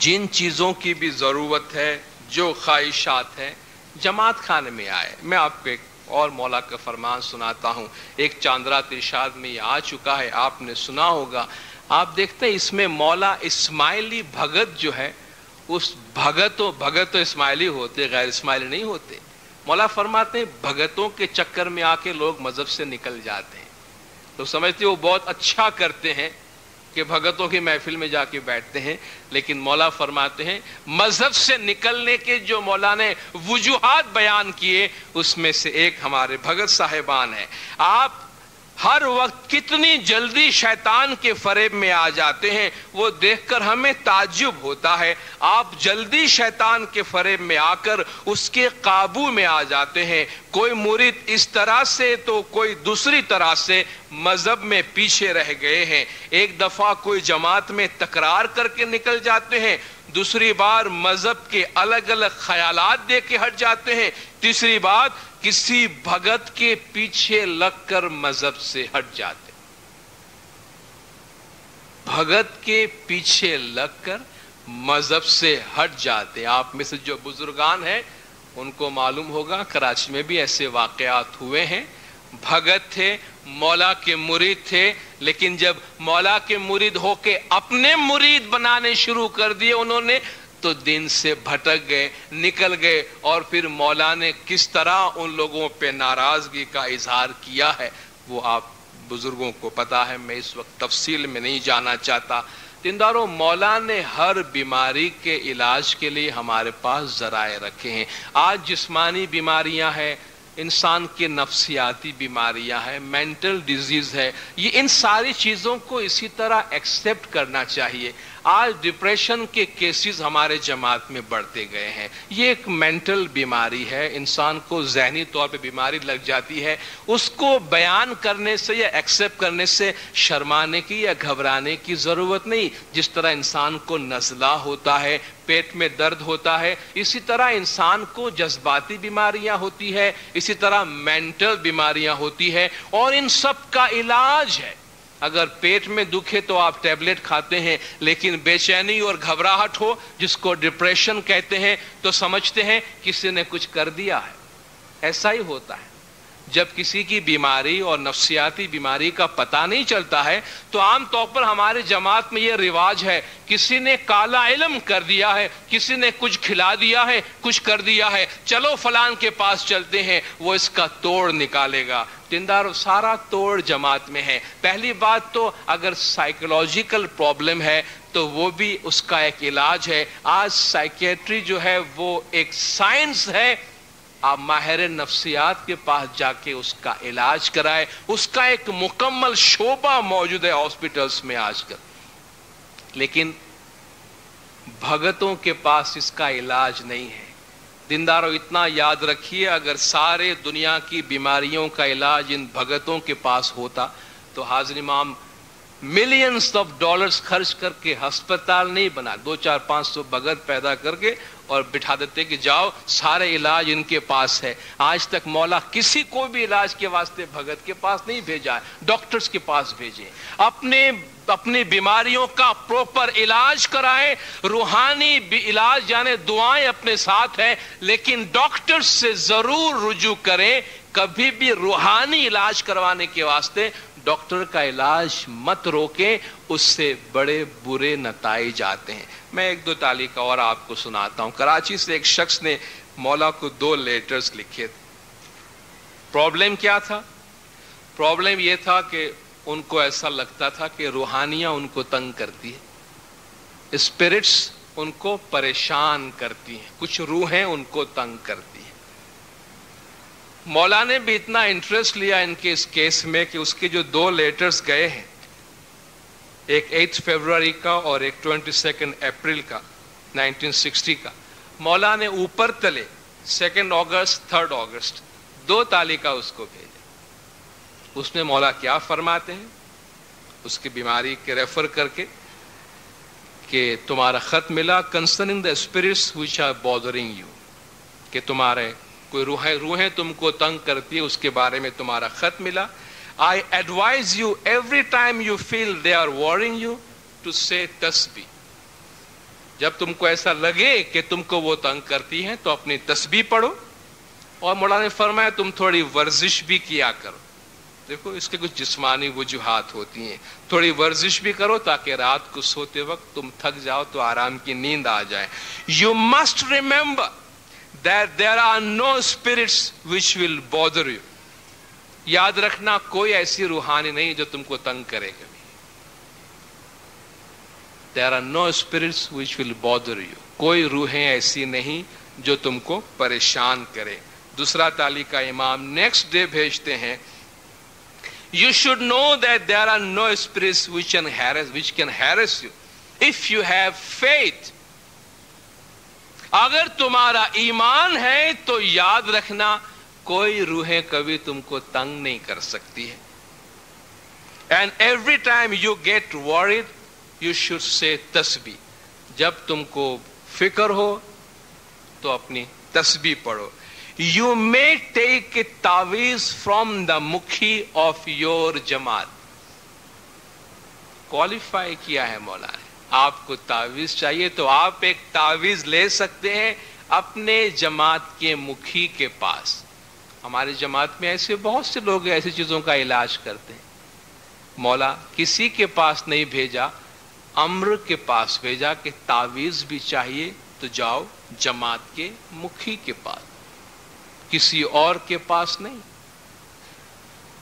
جن چیزوں کی بھی ضرورت ہے، جو خواہشات ہیں، جماعت خانے میں آئے۔ میں آپ کو ایک اور مولا کا فرمان سناتا ہوں، ایک چاندرات ارشاد میں یہ آ چکا ہے، آپ نے سنا ہوگا۔ آپ دیکھتے ہیں اس میں مولا اسماعیلی بھگت جو ہے، اس بھگت تو اسماعیلی ہوتے، غیر اسماعیلی نہیں ہوتے۔ مولا فرماتے ہیں بھگتوں کے چکر میں آ کے لوگ مذہب سے نکل جاتے ہیں، تو سمجھتے وہ بہت اچھا کرتے ہیں کہ بھگتوں کی محفل میں جا کے بیٹھتے ہیں، لیکن مولا فرماتے ہیں مذہب سے نکلنے کے جو مولا نے وجوہات بیان کیے اس میں سے ایک ہمارے بھگت صاحبان ہیں۔ آپ ہر وقت کتنی جلدی شیطان کے فریب میں آ جاتے ہیں، وہ دیکھ کر ہمیں تعجب ہوتا ہے۔ آپ جلدی شیطان کے فریب میں آ کر اس کے قابو میں آ جاتے ہیں۔ کوئی مرید اس طرح سے تو کوئی دوسری طرح سے مذہب میں پیچھے رہ گئے ہیں۔ ایک دفعہ کوئی جماعت میں تکرار کر کے نکل جاتے ہیں، دوسری بار مذہب کے الگ الگ خیالات دے کے ہٹ جاتے ہیں، تیسری بات کسی بھگت کے پیچھے لگ کر مذہب سے ہٹ جاتے ہیں۔ بھگت کے پیچھے لگ کر مذہب سے ہٹ جاتے ہیں۔ آپ میں سے جو بزرگان ہیں ان کو معلوم ہوگا کراچی میں بھی ایسے واقعات ہوئے ہیں۔ بھگت تھے، مولا کے مرید تھے، لیکن جب مولا کے مرید ہو کے اپنے مرید بنانے شروع کر دیے انہوں نے، تو دین سے بھٹک گئے، نکل گئے، اور پھر مولا نے کس طرح ان لوگوں پہ ناراضگی کا اظہار کیا ہے وہ آپ بزرگوں کو پتا ہے، میں اس وقت تفصیل میں نہیں جانا چاہتا۔ دینداروں، مولا نے ہر بیماری کے علاج کے لیے ہمارے پاس ذرائع رکھے ہیں۔ آج جسمانی بیماریاں ہیں، انسان کے نفسیاتی بیماریاں ہیں، مینٹل ڈیزیز ہے، یہ ان ساری چیزوں کو اسی طرح ایکسیپٹ کرنا چاہیے۔ آج ڈپریشن کے کیسز ہمارے جماعت میں بڑھتے گئے ہیں، یہ ایک مینٹل بیماری ہے، انسان کو ذہنی طور پہ بیماری لگ جاتی ہے۔ اس کو بیان کرنے سے یا ایکسیپٹ کرنے سے شرمانے کی یا گھبرانے کی ضرورت نہیں۔ جس طرح انسان کو نزلہ ہوتا ہے، پیٹ میں درد ہوتا ہے، اسی طرح انسان کو جذباتی بیماریاں ہوتی ہے، اسی طرح مینٹل بیماریاں ہوتی ہے، اور ان سب کا علاج ہے۔ اگر پیٹ میں دکھے تو آپ ٹیبلٹ کھاتے ہیں، لیکن بے چینی اور گھبراہٹ ہو جس کو ڈپریشن کہتے ہیں تو سمجھتے ہیں کسی نے کچھ کر دیا ہے۔ ایسا ہی ہوتا ہے۔ جب کسی کی بیماری اور نفسیاتی بیماری کا پتہ نہیں چلتا ہے تو عام طور پر ہمارے جماعت میں یہ رواج ہے، کسی نے کالا علم کر دیا ہے، کسی نے کچھ کھلا دیا ہے، کچھ کر دیا ہے، چلو فلان کے پاس چلتے ہیں، وہ اس کا توڑ نکالے گا۔ دیندارو، سارا توڑ جماعت میں ہے۔ پہلی بات تو اگر سائیکولوجیکل پرابلم ہے تو وہ بھی اس کا ایک علاج ہے۔ آج سائیکیٹری جو ہے وہ ایک سائنس ہے، آپ ماہر نفسیات کے پاس جا کے اس کا علاج کرائے، اس کا ایک مکمل شعبہ موجود ہے ہاسپٹلز میں آج کل۔ لیکن بھگتوں کے پاس اس کا علاج نہیں ہے۔ دیندارو، اتنا یاد رکھیے، اگر سارے دنیا کی بیماریوں کا علاج ان بھگتوں کے پاس ہوتا تو حاضر امام ملینز آف ڈالرز خرچ کر کے ہسپتال نہیں بنا، 200-500 بھگت پیدا کر کے اور بٹھا دیتے کہ جاؤ سارے علاج ان کے پاس ہے۔ آج تک مولا کسی کو بھی علاج کے واسطے بھگت کے پاس نہیں بھیجا ہے، ڈاکٹرز کے پاس بھیجے۔ اپنی بیماریوں کا پروپر علاج کرائیں، روحانی علاج یعنی دعائیں اپنے ساتھ ہیں، لیکن ڈاکٹرز سے ضرور رجوع کریں۔ کبھی بھی روحانی علاج کروانے کے واسطے ڈاکٹر کا علاج مت روکیں، اس سے بڑے برے نتائج آتے ہیں۔ میں ایک دو تعلیق اور آپ کو سناتا ہوں۔ کراچی سے ایک شخص نے مولا کو 2 لیٹرز لکھے تھے۔ پرابلم کیا تھا؟ پرابلم یہ تھا کہ ان کو ایسا لگتا تھا کہ روحانیاں ان کو تنگ کرتی ہے، اسپرٹس ان کو پریشان کرتی ہیں، کچھ روحیں ان کو تنگ کرتی ہیں۔ مولا نے بھی اتنا انٹرسٹ لیا ان کے اس کیس میں کہ اس کے جو 2 لیٹرز گئے ہیں، ایک 8 فروری کا اور ایک 22 اپریل کا 1960 کا، مولا نے اوپر تلے 2 اگست 3 اگست 2 تعلیقہ اس کو بھیجے۔ اس میں مولا کیا فرماتے ہیں، اس کی بیماری کے ریفر کر کے کہ تمہارا خط ملا concerning the spirits which are bothering you, کہ تمہارے کوئی روحیں تم کو تنگ کرتی ہے، اس کے بارے میں تمہارا خط ملا۔ I advise you every time you feel they are worrying you to say تسبیح۔ جب تم کو ایسا لگے کہ تم کو وہ تنگ کرتی ہیں تو اپنی تسبیح پڑھو، اور مولا نے فرمایا تم تھوڑی ورزش بھی کیا کرو۔ دیکھو اس کے کچھ جسمانی وجوہات ہوتی ہیں، تھوڑی ورزش بھی کرو تاکہ رات کو سوتے وقت تم تھک جاؤ تو آرام کی نیند آ جائے۔ You must remember that there are no spirits which will bother you۔ یاد رکھنا کوئی ایسی روحانی نہیں جو تم کو تنگ کرے گا۔ There are no spirits which will bother you۔ کوئی روحیں ایسی نہیں جو تم کو پریشان کرے۔ دوسرا تعلیقہ امام نیکسٹ ڈے بھیجتے ہیں، You should know that there are no spirits which can harass you if you have faith۔ اگر تمہارا ایمان ہے تو یاد رکھنا کوئی روحیں کبھی تم کو تنگ نہیں کر سکتی ہے۔ And every time you get worried you should say تسبیح۔ جب تم کو فکر ہو تو اپنی تسبیح پڑھو۔ You may take a تعویذ from the مکھی of your جماعت۔ کوالیفائی کیا ہے مولا نے، آپ کو تعویذ چاہیے تو آپ ایک تعویذ لے سکتے ہیں اپنے جماعت کے مکھی کے پاس۔ ہماری جماعت میں ایسے بہت سے لوگ ایسی چیزوں کا علاج کرتے ہیں۔ مولا کسی کے پاس نہیں بھیجا، امر کے پاس بھیجا کہ تعویذ بھی چاہیے تو جاؤ جماعت کے مکھی کے پاس، کسی اور کے پاس نہیں۔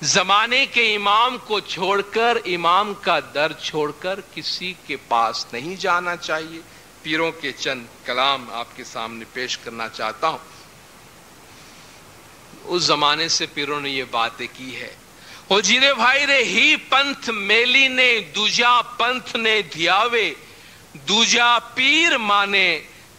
زمانے کے امام کو چھوڑ کر، امام کا در چھوڑ کر کسی کے پاس نہیں جانا چاہیے۔ پیروں کے چند کلام آپ کے سامنے پیش کرنا چاہتا ہوں۔ اس زمانے سے پیروں نے یہ باتیں کی ہے۔ ہو جیرے بھائی رے ہی پنتھ میلی نے دوجا پنتھ نے دھیاوے، دوجا پیر مانے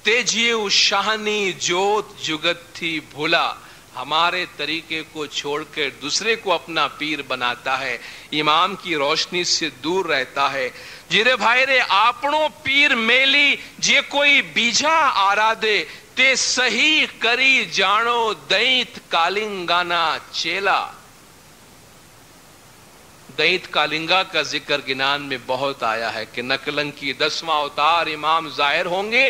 تیجیو شاہنی جوت جگت تھی بھولا۔ ہمارے طریقے کو چھوڑ کر دوسرے کو اپنا پیر بناتا ہے، امام کی روشنی سے دور رہتا ہے۔ جیرے بھائی رے آپنو پیر میلی جے کوئی بیجا آرا دے، تے صحیح کری جانو دینت کالنگانا چیلا۔ دینت کالنگا کا ذکر گنان میں بہت آیا ہے کہ نکلنگ کی 10واں اوتار امام ظاہر ہوں گے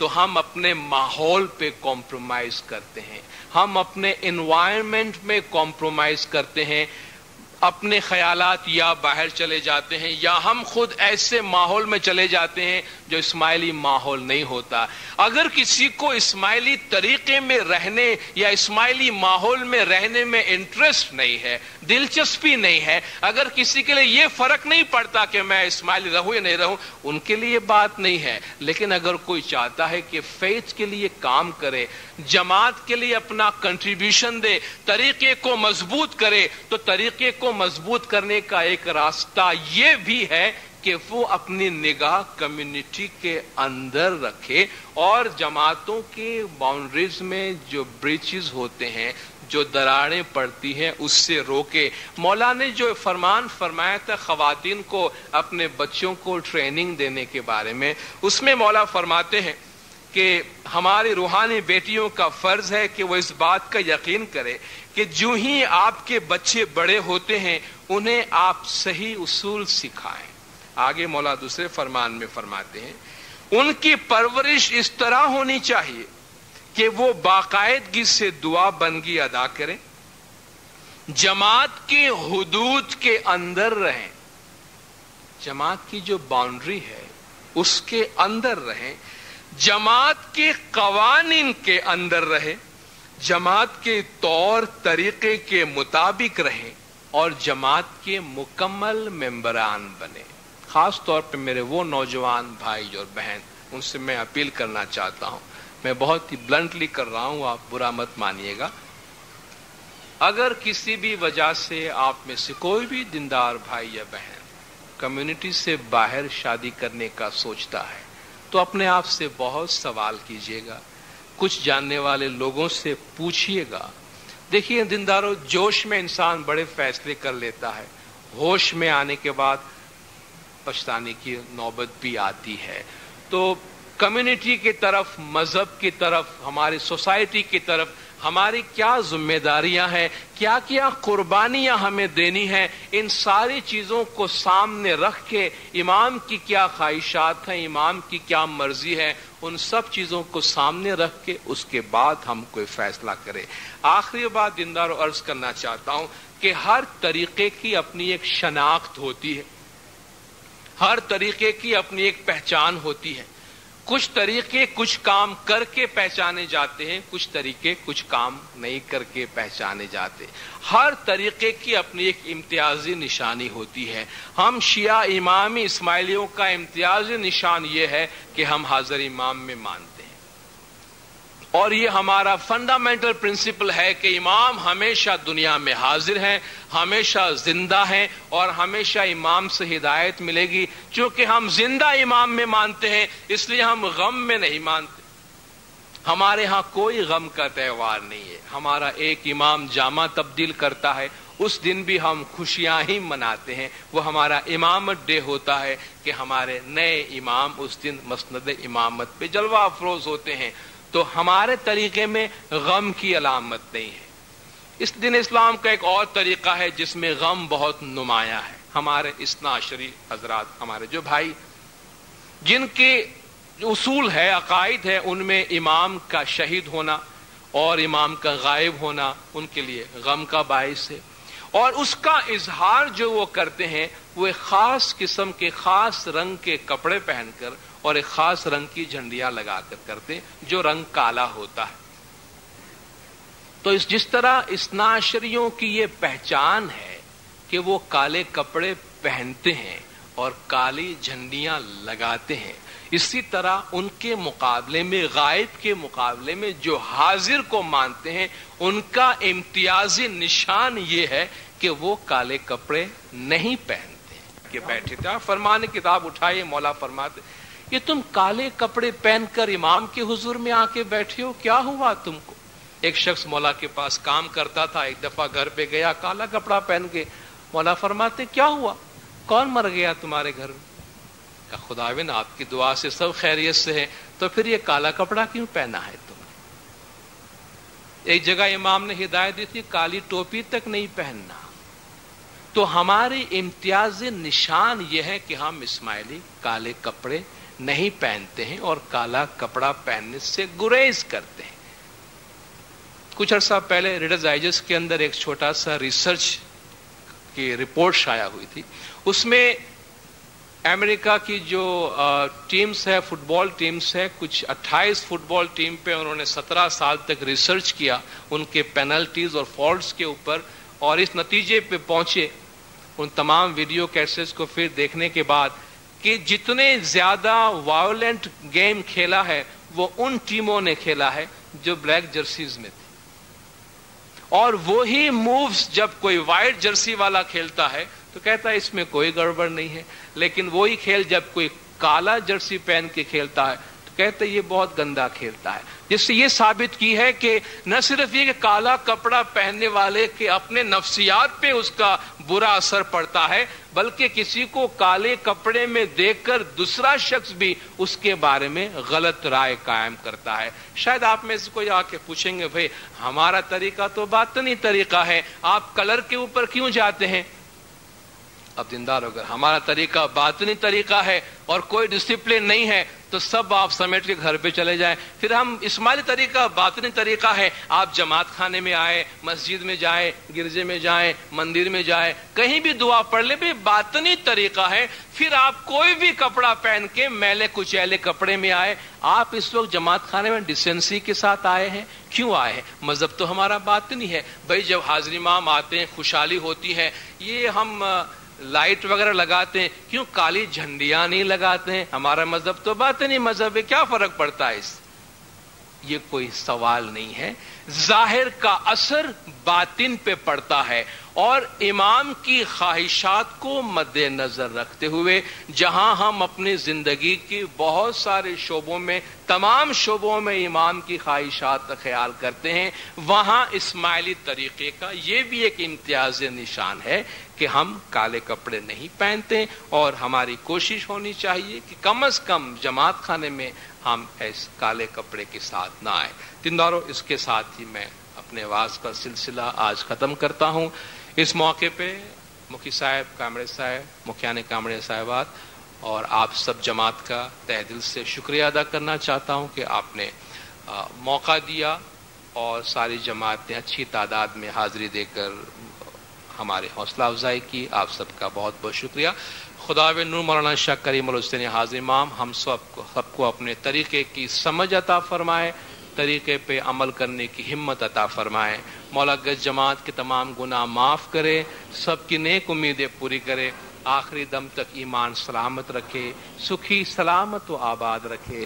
تو ہم اپنے ماحول پہ کمپرومائز کرتے ہیں، ہم اپنے انوائرمنٹ میں کمپرومائز کرتے ہیں، اپنے خیالات یا باہر چلے جاتے ہیں یا ہم خود ایسے ماحول میں چلے جاتے ہیں جو اسماعیلی ماحول نہیں ہوتا۔ اگر کسی کو اسماعیلی طریقے میں رہنے یا اسماعیلی ماحول میں رہنے میں انٹرسٹ نہیں ہے، دلچسپی نہیں ہے، اگر کسی کے لیے یہ فرق نہیں پڑتا کہ میں اسماعیلی رہوں یا نہیں رہوں، ان کے لیے بات نہیں ہے۔ لیکن اگر کوئی چاہتا ہے کہ فیتھ کے لیے کام کرے، جماعت کے لیے اپنا کنٹریبیوشن دے، طریقے کو مضبوط کرے، تو طریقے کو مضبوط کرنے کا ایک راستہ یہ بھی ہے کہ وہ اپنی نگاہ کمیونٹی کے اندر رکھے اور جماعتوں کے باؤنڈریز میں جو بریچز ہوتے ہیں، جو دراڑیں پڑتی ہیں، اس سے روکے۔ مولا نے جو فرمان فرمایا تھا خواتین کو اپنے بچوں کو ٹریننگ دینے کے بارے میں، اس میں مولا فرماتے ہیں کہ ہماری روحانی بیٹیوں کا فرض ہے کہ وہ اس بات کا یقین کرے کہ جو ہی آپ کے بچے بڑے ہوتے ہیں انہیں آپ صحیح اصول سکھائیں۔ آگے مولا دوسرے فرمان میں فرماتے ہیں ان کی پرورش اس طرح ہونی چاہیے کہ وہ باقاعدگی سے دعا بندگی ادا کریں، جماعت کی حدود کے اندر رہیں، جماعت کی جو باؤنڈری ہے اس کے اندر رہیں، جماعت کے قوانین کے اندر رہے، جماعت کے طور طریقے کے مطابق رہے اور جماعت کے مکمل ممبران بنے۔ خاص طور پہ میرے وہ نوجوان بھائی اور بہن، ان سے میں اپیل کرنا چاہتا ہوں، میں بہت ہی بلنٹلی کر رہا ہوں، آپ برا مت مانیے گا۔ اگر کسی بھی وجہ سے آپ میں سے کوئی بھی دیندار بھائی یا بہن کمیونٹی سے باہر شادی کرنے کا سوچتا ہے تو اپنے آپ سے بہت سوال کیجیے گا، کچھ جاننے والے لوگوں سے پوچھیے گا۔ دیکھیے دینداروں، جوش میں انسان بڑے فیصلے کر لیتا ہے، ہوش میں آنے کے بعد پچھتانے کی نوبت بھی آتی ہے۔ تو کمیونٹی کی طرف، مذہب کی طرف، ہماری سوسائٹی کی طرف ہماری کیا ذمہ داریاں ہیں، کیا کیا قربانیاں ہمیں دینی ہیں، ان ساری چیزوں کو سامنے رکھ کے امام کی کیا خواہشات ہیں، امام کی کیا مرضی ہے، ان سب چیزوں کو سامنے رکھ کے اس کے بعد ہم کوئی فیصلہ کریں۔ آخری بات دینداروں عرض کرنا چاہتا ہوں کہ ہر طریقے کی اپنی ایک شناخت ہوتی ہے، ہر طریقے کی اپنی ایک پہچان ہوتی ہے۔ کچھ طریقے کچھ کام کر کے پہچانے جاتے ہیں، کچھ طریقے کچھ کام نہیں کر کے پہچانے جاتے۔ ہر طریقے کی اپنی ایک امتیازی نشانی ہوتی ہے۔ ہم شیعہ امامی اسماعیلیوں کا امتیازی نشان یہ ہے کہ ہم حاضر امام میں مانتے ہیں، اور یہ ہمارا فنڈامنٹل پرنسپل ہے کہ امام ہمیشہ دنیا میں حاضر ہیں، ہمیشہ زندہ ہیں اور ہمیشہ امام سے ہدایت ملے گی۔ چونکہ ہم زندہ امام میں مانتے ہیں اس لیے ہم غم میں نہیں مانتے۔ ہمارے ہاں کوئی غم کا تہوار نہیں ہے، ہمارا ایک امام جامہ تبدیل کرتا ہے، اس دن بھی ہم خوشیاں ہی مناتے ہیں، وہ ہمارا امامت ڈے ہوتا ہے کہ ہمارے نئے امام اس دن مسند امامت پہ جلوہ افروز ہوتے ہیں۔ تو ہمارے طریقے میں غم کی علامت نہیں ہے۔ اس دن اسلام کا ایک اور طریقہ ہے جس میں غم بہت نمایاں ہے۔ ہمارے اثنا عشری حضرات، ہمارے جو بھائی جن کے اصول ہے، عقائد ہے، ان میں امام کا شہید ہونا اور امام کا غائب ہونا ان کے لیے غم کا باعث ہے، اور اس کا اظہار جو وہ کرتے ہیں وہ ایک خاص قسم کے خاص رنگ کے کپڑے پہن کر اور ایک خاص رنگ کی جھنڈیاں لگا کر کرتے ہیں جو رنگ کالا ہوتا ہے۔ تو جس طرح اثنا عشریوں کی یہ پہچان ہے کہ وہ کالے کپڑے پہنتے ہیں اور کالی جھنڈیاں لگاتے ہیں، اسی طرح ان کے مقابلے میں، غائب کے مقابلے میں جو حاضر کو مانتے ہیں، ان کا امتیازی نشان یہ ہے کہ وہ کالے کپڑے نہیں پہنتے کہ بیٹھے تھے۔ فرمان کتاب اٹھائیے، مولا فرماتے کہ تم کالے کپڑے پہن کر امام کے حضور میں آ کے بیٹھے ہو، کیا ہوا تم کو؟ ایک شخص مولا کے پاس کام کرتا تھا، ایک دفعہ گھر پہ گیا کالا کپڑا پہن کے، مولا فرماتے کیا ہوا، کون مر گیا تمہارے گھر میں؟ کہ خداوند آپ کی دعا سے سب خیریت سے ہے، تو پھر یہ کالا کپڑا کیوں پہنا ہے تم نے؟ ایک جگہ امام نے ہدایت دی تھی کالی ٹوپی تک نہیں پہننا۔ تو ہماری امتیازی نشان یہ ہے کہ ہم اسماعیلی کالے کپڑے نہیں پہنتے ہیں اور کالا کپڑا پہننے سے گریز کرتے ہیں. کچھ عرصہ پہلے ریڈرز ڈائجسٹ کے اندر ایک چھوٹا سا ریسرچ کی رپورٹ شائع ہوئی تھی. اس میں امریکہ کی جو ٹیمز ہے، فٹ بال ٹیمز ہے، کچھ 28 فٹ بال ٹیم پہ انہوں نے 17 سال تک ریسرچ کیا ان کے پینلٹیز اور فالٹس کے اوپر، اور اس نتیجے پہ پہنچے ان تمام ویڈیو کیسٹس کو پھر دیکھنے کے بعد کہ جتنے زیادہ وائلنٹ گیم کھیلا ہے وہ ان ٹیموں نے کھیلا ہے جو بلیک جرسیز میں تھی، اور وہی مووز جب کوئی وائٹ جرسی والا کھیلتا ہے تو کہتا ہے اس میں کوئی گڑبڑ نہیں ہے، لیکن وہی کھیل جب کوئی کالا جرسی پہن کے کھیلتا ہے تو کہتے ہیں یہ بہت گندا کھیلتا ہے. جس سے یہ ثابت کی ہے کہ نہ صرف یہ کہ کالا کپڑا پہننے والے کے اپنے نفسیات پہ اس کا برا اثر پڑتا ہے، بلکہ کسی کو کالے کپڑے میں دیکھ کر دوسرا شخص بھی اس کے بارے میں غلط رائے قائم کرتا ہے. شاید آپ میں سے کوئی آ کے پوچھیں گے بھائی ہمارا طریقہ تو باطنی طریقہ ہے، آپ کلر کے اوپر کیوں جاتے ہیں؟ اب دیندار اگر ہمارا طریقہ باطنی طریقہ ہے اور کوئی ڈسپلن نہیں ہے تو سب آپ سمیٹ کے گھر پہ چلے جائیں. پھر ہم اسماعیلی طریقہ باطنی طریقہ ہے، آپ جماعت خانے میں آئے، مسجد میں جائیں، گرجے میں جائیں، مندر میں جائیں، کہیں بھی دعا پڑھ لیں، بھی باطنی طریقہ ہے. پھر آپ کوئی بھی کپڑا پہن کے میلے کچیلے کپڑے میں آئے، آپ اس وقت جماعت خانے میں ڈیسنسی کے ساتھ آئے ہیں. کیوں آئے ہیں؟ مذہب تو ہمارا باطنی ہے. بھائی جب حاضر امام آتے ہیں خوشحالی ہوتی ہے، یہ ہم لائٹ وغیرہ لگاتے ہیں، کیوں کالی جھنڈیاں نہیں لگاتے ہیں؟ ہمارا مذہب تو باطنی مذہب ہے، کیا فرق پڑتا ہے اس؟ یہ کوئی سوال نہیں ہے. ظاہر کا اثر باطن پہ پڑتا ہے، اور امام کی خواہشات کو مد نظر رکھتے ہوئے جہاں ہم اپنی زندگی کی بہت سارے شعبوں میں، تمام شعبوں میں امام کی خواہشات کا خیال کرتے ہیں، وہاں اسماعیلی طریقے کا یہ بھی ایک امتیاز نشان ہے کہ ہم کالے کپڑے نہیں پہنتے، اور ہماری کوشش ہونی چاہیے کہ کم از کم جماعت خانے میں ہم اس کالے کپڑے کے ساتھ نہ آئیں. دینداروں، اس کے ساتھ ہی میں اپنے واعظ کا سلسلہ آج ختم کرتا ہوں. اس موقع پہ مکی صاحب، کامڑے صاحب، مکھیان کامڑے صاحبات اور آپ سب جماعت کا تہ دل سے شکریہ ادا کرنا چاہتا ہوں کہ آپ نے موقع دیا اور ساری جماعت نے اچھی تعداد میں حاضری دے کر ہمارے حوصلہ افزائی کی. آپ سب کا بہت بہت شکریہ. خداوند نور مولانا شاہ کریم الحسینی حاضر امام ہم سب کو اپنے طریقے کی سمجھ عطا فرمائے، طریقے پہ عمل کرنے کی ہمت عطا فرمائے. مولا گز جماعت کے تمام گناہ معاف کرے، سب کی نیک امیدیں پوری کرے، آخری دم تک ایمان سلامت رکھے، سکھی سلامت و آباد رکھے.